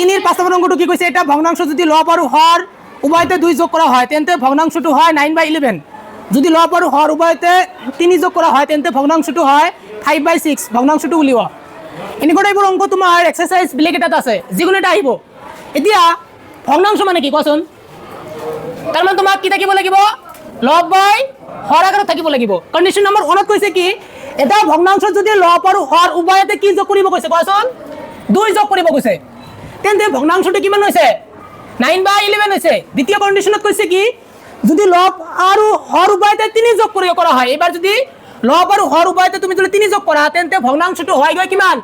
3 5 নম্বর অঙ্কটো কি কইছে এটা ভগ্নাংশ যদি লব আর হর উভয়তে 2 যোগ করা হয় তেন্তে ভগ্নাংশটো হয় 9/11 যদি লব আর হর উভয়তে 3 যোগ করা হয় তেন্তে ভগ্নাংশটো হয় 5/6 ভগ্নাংশটো উলিব এনেকুৱা টাইপৰ অঙ্ক তোমাৰ এক্সারসাইজ ব্লেক এটাত আছে যিকোনো এটা আহিব এতিয়া ভগ্নাংশ মানে কি কোৱাচোন তাৰ মানে তোমাক কি থাকিব লাগিব লব বাই হর আকাৰত থাকিব লাগিব কন্ডিশন নম্বৰ 1 ত কৈছে কি এটা ভগ্নাংশ যদি লব আৰু হৰ উভয়তে কি যোগ কৰিব কৈছে কোৱাচোন 2 যোগ কৰিব কৈছে তেন্তে ভগ্নাংশটো কিমান হৈছে 9/11 হৈছে দ্বিতীয় কন্ডিশনত কৈছে কি যদি লব আৰু হর উভয়তে 3 যোগ কৰি কৰা হয় এবাৰ যদি লব আৰু হর উভয়তে তুমি যদি 3 যোগ কৰা তেন্তে ভগ্নাংশটো হয় গৈ কিমান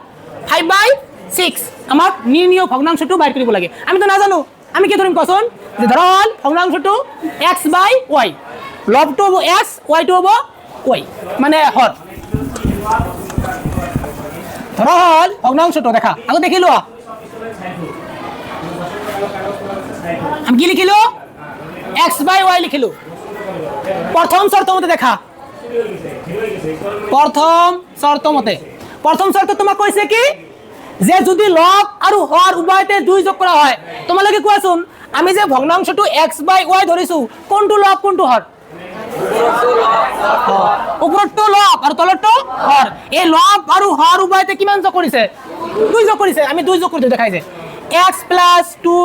5/6 আমাক নির্ণয় ভগ্নাংশটো বাইর কৰিব লাগে আমি তো নাজানো আমি কি ধৰিম কোৱাচোন যে ধৰল ভগ্নাংশটো x/y লবটো হ'ব x yটো হ'ব y মানে হর ধৰল ভগ্নাংশটো দেখা আগত দেখিলো আমি কি লিখিলো x/y লিখিলো প্রথম শর্ত মতে দেখা প্রথম শর্ত তোমাক কৈছে কি যে যদি লব আৰু হর উভয়তে 2 যোগ কৰা হয় তোমালোকে কোৱাচোন আমি যে ভগ্নাংশটো x/y ধৰিছো কোনটো লব কোনটো হর উপৰটো লব আৰু তলটো হর এই লব আৰু হর উভয়তে কিমান যোগ কৰিছে 2 যোগ কৰিছে আমি 2 যোগ কৰি দেখাই যে x + 2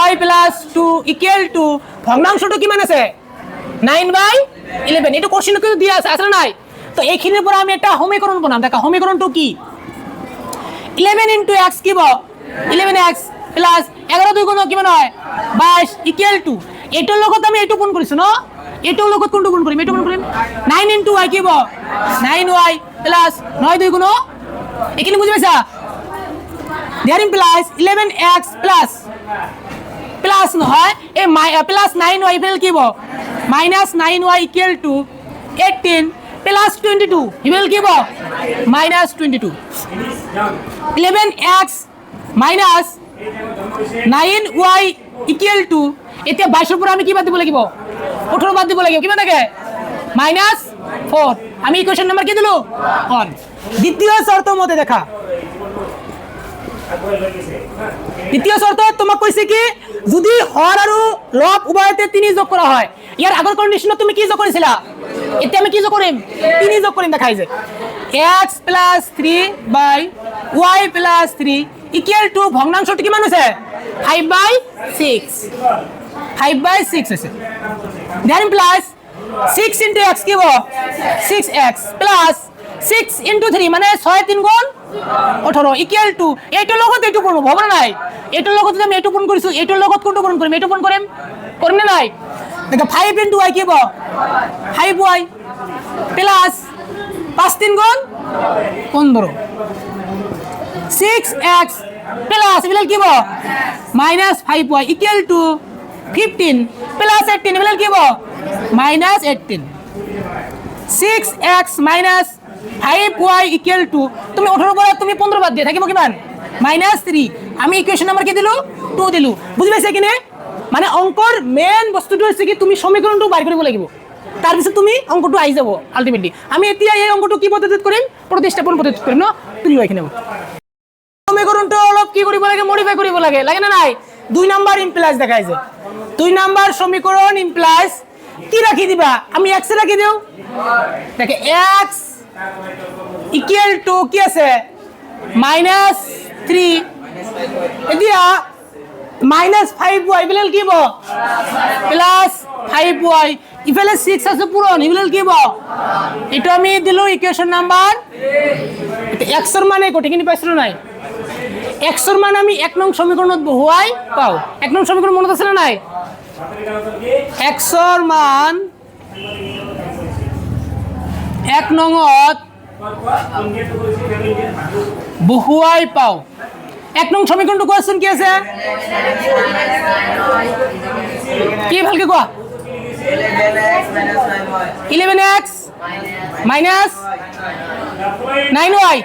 y + 2 = ভগ্নাংশটো কিমান আছে 9/11 এটা কোশ্চেন কিন্তু দিয়া আছে আসলে নাই তো এইখিনিৰ পৰা আমি এটা সমীকৰণ বনাম দেখা সমীকৰণটো কি 11 * x কি হ'ব 11x + 11 2 গুণ কিমান হয় 22 = এটোৰ লগত আমি এটো গুণ কৰিছো ন এটোৰ লগত কোনটো গুণ কৰিম এটো গুণ কৰিম 9 * y কি হ'ব 9y + 9 2 গুণ এইখিনি বুজি পাইছা দেয়ার ইমপ্লাইজ 11x প্লাস নহয় এই প্লাস 9y ইকুয়াল কি হ'ব -9y = 18 plus 22 ইকুয়াল কি হ'ব -22 11x minus 9y equal to এতিয়া 22 ৰ পৰা আমি কি বাদ দিব লাগিব 18 বাদ দিব লাগিব কিমান থাকে -4 আমি ইকুয়েশন নাম্বার কি দিলো 1 দ্বিতীয় শর্ত মতে দেখা দ্বিতীয় শর্ত তোমাক কৈছে কি যদি হর আৰু লব উভয়তে 3 যোগ কৰা হয় ইয়াৰ আগৰ কন্ডিশনত তুমি কি যোগ কৰিছিলা এতিয়া আমি কি যোগ কৰিম 3 যোগ কৰিম দেখাই যে x + 3/y + 3 = ভগ্নাংশটো কিমান হৈছে 5/6 হৈছে দেন প্লাস 6 * x কি হ'ব 6x প্লাস 6 * 3 মানে 6 3 গুণ 18 = এইটোৰ লগত এইটো গুণ হ'ব না নাই এইটোৰ লগত যদি আমি এইটো গুণ কৰিছো এইটোৰ লগত কোনটো গুণ কৰিম এইটো গুণ কৰিম না নাই দেখো 5 * y কি হ'ব 5y প্লাস 5 3 গুণ 15 6x প্লাস ইকুয়াল কি হ'ব -5y = 15 প্লাস 18 ইকুয়াল কি হ'ব -18 6x - 5y = তুমি 18 পৰা তুমি 15 বাদ দিয়া থাকিব কিমান -3 আমি ইকুয়েশন নাম্বার কি দিলো 2 দিলো বুজি পাইছা কিনে মানে অঙ্কৰ মেইন বস্তুটো হৈছে কি তুমি সমীকৰণটো বাইৰ কৰিব লাগিব তাৰ পিছত তুমি অঙ্কটো আহি যাব আলটিমেটলি আমি এতিয়া এই অঙ্কটো কি পদ্ধতিত কৰিম প্ৰতিস্থাপন পদ্ধতিত কৰিম ন তুমি লৈ কিনে সমীকৰণটো অলপ কি কৰিব লাগে মডিফাই কৰিব লাগে লাগে না নাই 2 নাম্বার ইমপ্লাইজ দেখাইছে 2 নাম্বার সমীকরণ ইমপ্লাইজ কি রাখি দিবা আমি x রাখি দেও দেখে x = কি আছে -3 এতিয়া -5y ইকুয়াল কি হ'ব +5y ইফালে 6 আছে পূরণ ইকুয়াল কি হ'ব এটা আমি দিলো ইকুয়েশন নাম্বার x এর মানে কতখিনি পাইছিলো নাই x এর মান আমি 1 নং সমীকরণত বহুৱাই পাও 1 নং সমীকরণ মনত আছে না নাই x এর মান 1 নংত বহুৱাই পাও 1 নং সমীকরণটো কোৱাচোন কি আছে কি ভালকে কোৱা 11x minus 9y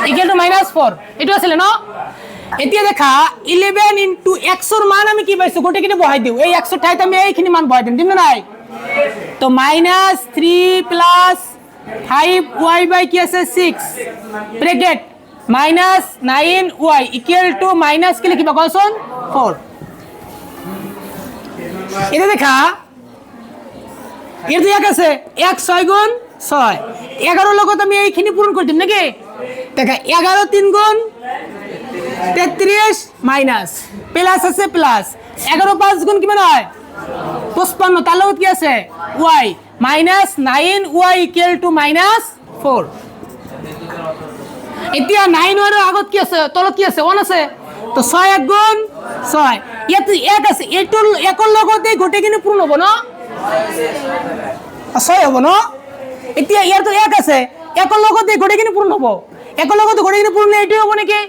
equal to -4 এটো আছিল ন এতিয়া দেখা 11 into x এর মান আমি কি পাইছো গোটে কিনে বহাই দিও এই x এর ঠাইতে আমি এইখিনি মান বহাই দিম না নাই তো -3 + 5y/কি আছে 6 bracket minus 9y equal to minus কি লিখিবা কোন 4 এটা দেখা এর এক আছে 1 6 গুণ 6 11 লগত আমি এইখানে পূরণ করে দিম নাকি দেখা 11 3 গুণ 33 মাইনাস প্লাস আছে প্লাস 11 5 গুণ কি মানে হয় 55 তার লগত কি আছে y minus 9y equal to minus 4 এতিয়া 9 এর আগত কি আছে তলত কি আছে 1 আছে তো 6 1 গুণ 6 ইয়াতে 1 আছে এটোর একর লগতে গোটেখিনি পূরণ হ'ব না 6 হ'ব না এতিয়া ইয়ার তো 1 আছে একর লগতে গোটেখিনি পূরণ হ'ব একর লগতে গোটেখিনি পূরণ এইটো হ'ব নেকি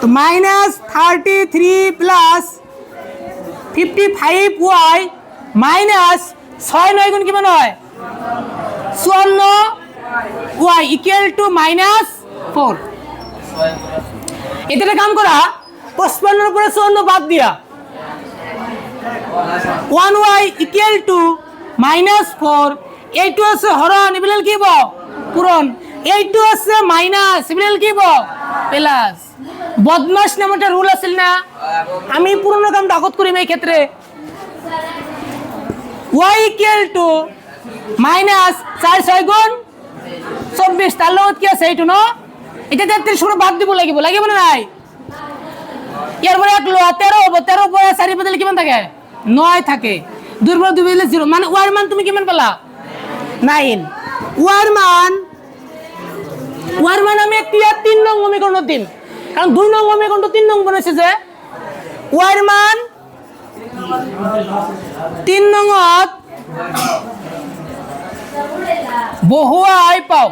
তো মাইনাস 33 প্লাস 55y মাইনাস 6 9 গুণ কিমান হয় 54 y ইকুয়াল টু মাইনাস 4 এটা কাম করা 55 এর উপরে 54 বাদ দিয়া 1y ইকুয়াল টু মাইনাস 4 এইটু আছে হরণ ইবলেল কি হবো পূরণ এইটু আছে মাইনাস ইবলেল কি হবো প্লাস বদমাশ নামে একটা রুল আছে না আমি পুরনো কামটা আগত করি এই ক্ষেত্রে y ইকুয়াল টু মাইনাস 4 6 গুণ 24 তার লগত কি আছে এইটু ন এটা 33 পুরো বাদ দিব লাগিব না নাই এর পরে 13 হবে 13 পরে 4 বদলে কিমান থাকে 9 থাকে 2 পরে 2 বদলে 0 মানে y এর মান তুমি কিমান পেলা 9 y এর মান আমি একটা 3 নং সমীকরণ দিন কারণ 2 নং সমীকরণ 3 নং বনেছে যে y এর মান 3 নংত বহু আই পাও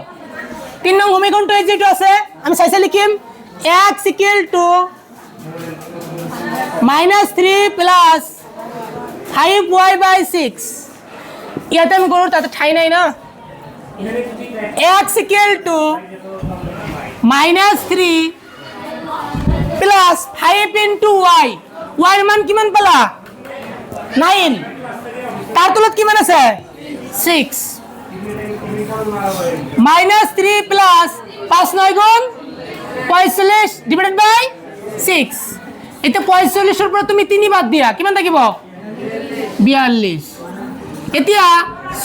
3 নং সমীকরণটো এই যেটো আছে আমি চাইছে লিখিম x equal to -3 plus 5y by 6 ইয়াতে আমি করো তাতে ঠাই নাই না x equal to -3 plus 5 into y y এর মান কিমান পালা 9 তার তলত কিমান আছে 6 -3 প্লাস 5 9 গুণ 45 ডিভাইডেড বাই 6 এটা 45 এর পর তুমি 3 বাদ দিয়া কিমান থাকিব 42 এতিয়া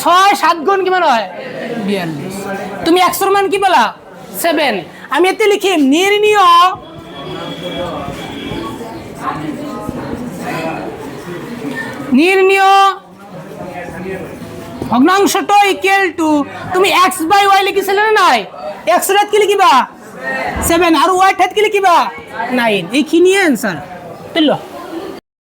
6 7 গুণ কিমান হয় 42 তুমি x এর মান কি বলা 7 আমি এতে লিখিম নির্ণয় ভগ্নাংশটো ইকুয়াল টু তুমি x বাই y লিখিছিলে না নাই x এর কি লিখিবা 7 আর y এর কি লিখিবা 9 এইখিনিয়ে आंसर পেলো